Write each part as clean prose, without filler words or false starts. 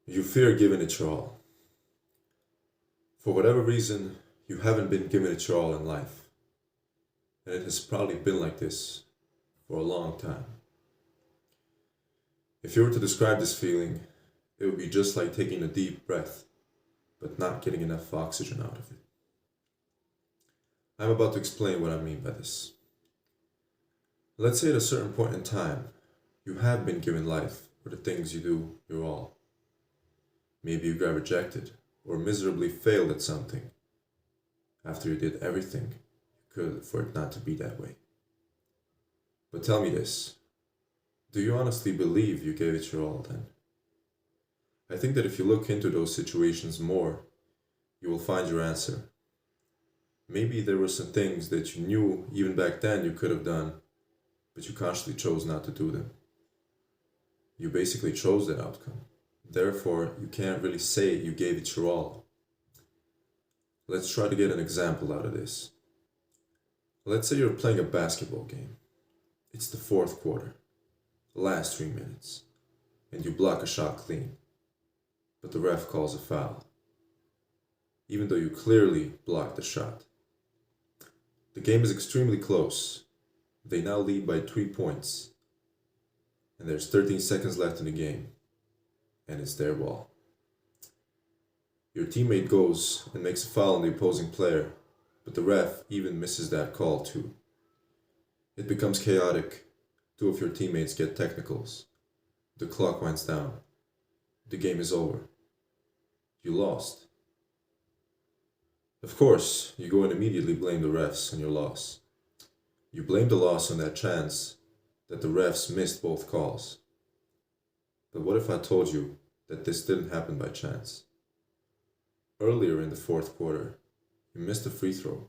You fear giving it your all. For whatever reason, you haven't been giving it your all in life. And it has probably been like this for a long time. If you were to describe this feeling, it would be just like taking a deep breath, but not getting enough oxygen out of it. I'm about to explain what I mean by this. Let's say at a certain point in time, you have been giving life, or the things you do, your all. Maybe you got rejected, or miserably failed at something, after you did everything you could for it not to be that way. But tell me this, do you honestly believe you gave it your all then? I think that if you look into those situations more, you will find your answer. Maybe there were some things that you knew even back then you could have done, but you consciously chose not to do them. You basically chose that outcome. Therefore, you can't really say you gave it your all. Let's try to get an example out of this. Let's say you're playing a basketball game. It's the fourth quarter, the last 3 minutes, and you block a shot clean, but the ref calls a foul, even though you clearly blocked the shot. The game is extremely close. They now lead by 3 points, and there's 13 seconds left in the game, and it's their ball. Your teammate goes and makes a foul on the opposing player, but the ref even misses that call too. It becomes chaotic. 2 of your teammates get technicals. The clock winds down. The game is over. You lost. Of course, you go and immediately blame the refs on your loss. You blame the loss on that chance that the refs missed both calls. But what if I told you that this didn't happen by chance? Earlier in the fourth quarter, you missed a free throw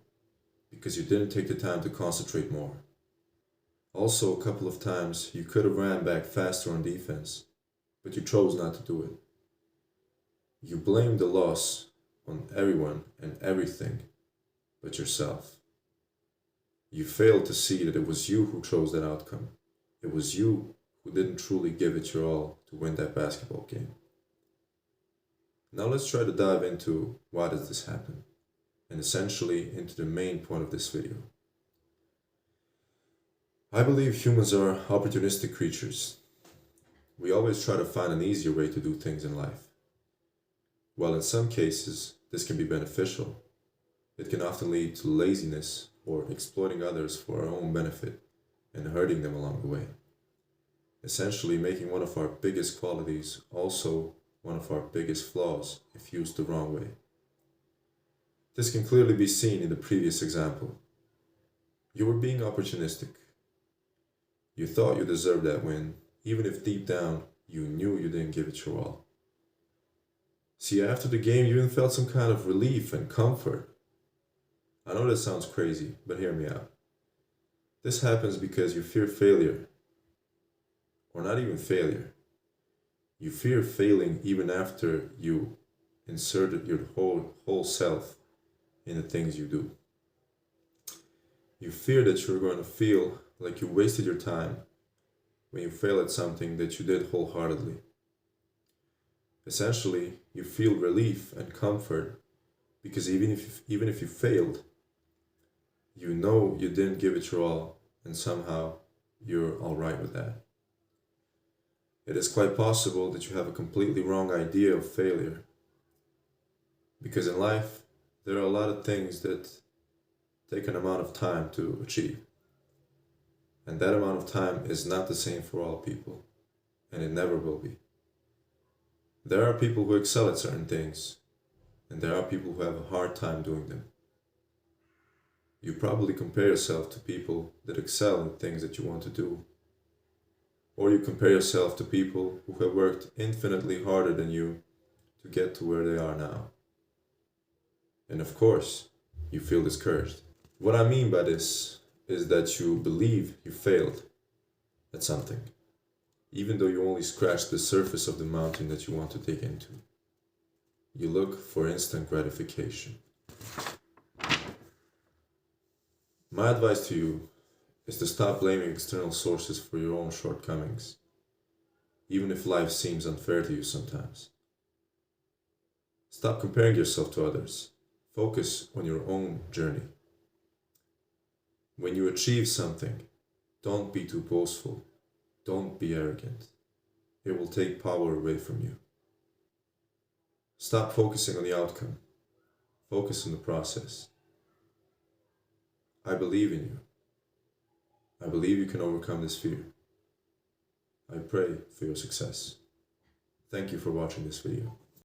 because you didn't take the time to concentrate more. Also, a couple of times you could have ran back faster on defense, but you chose not to do it. You blamed the loss on everyone and everything but yourself. You failed to see that it was you who chose that outcome. It was you who didn't truly give it your all to win that basketball game. Now let's try to dive into why does this happen, and essentially into the main point of this video. I believe humans are opportunistic creatures. We always try to find an easier way to do things in life. While in some cases this can be beneficial, it can often lead to laziness or exploiting others for our own benefit and hurting them along the way. Essentially making one of our biggest qualities also one of our biggest flaws if used the wrong way. This can clearly be seen in the previous example. You were being opportunistic. You thought you deserved that win, even if deep down you knew you didn't give it your all. See, after the game, you even felt some kind of relief and comfort. I know this sounds crazy, but hear me out. This happens because you fear failure. Or not even failure. You fear failing even after you inserted your whole self in the things you do. You fear that you're going to feel like you wasted your time when you fail at something that you did wholeheartedly. Essentially, you feel relief and comfort because even if you failed, you know you didn't give it your all and somehow you're alright with that. It is quite possible that you have a completely wrong idea of failure. Because in life, there are a lot of things that take an amount of time to achieve. And that amount of time is not the same for all people, and it never will be. There are people who excel at certain things, and there are people who have a hard time doing them. You probably compare yourself to people that excel in things that you want to do. Or you compare yourself to people who have worked infinitely harder than you to get to where they are now. And of course, you feel discouraged. What I mean by this is that you believe you failed at something, even though you only scratched the surface of the mountain that you want to dig into. You look for instant gratification. My advice to you is to stop blaming external sources for your own shortcomings, even if life seems unfair to you sometimes. Stop comparing yourself to others. Focus on your own journey. When you achieve something, don't be too boastful. Don't be arrogant. It will take power away from you. Stop focusing on the outcome. Focus on the process. I believe in you. I believe you can overcome this fear. I pray for your success. Thank you for watching this video.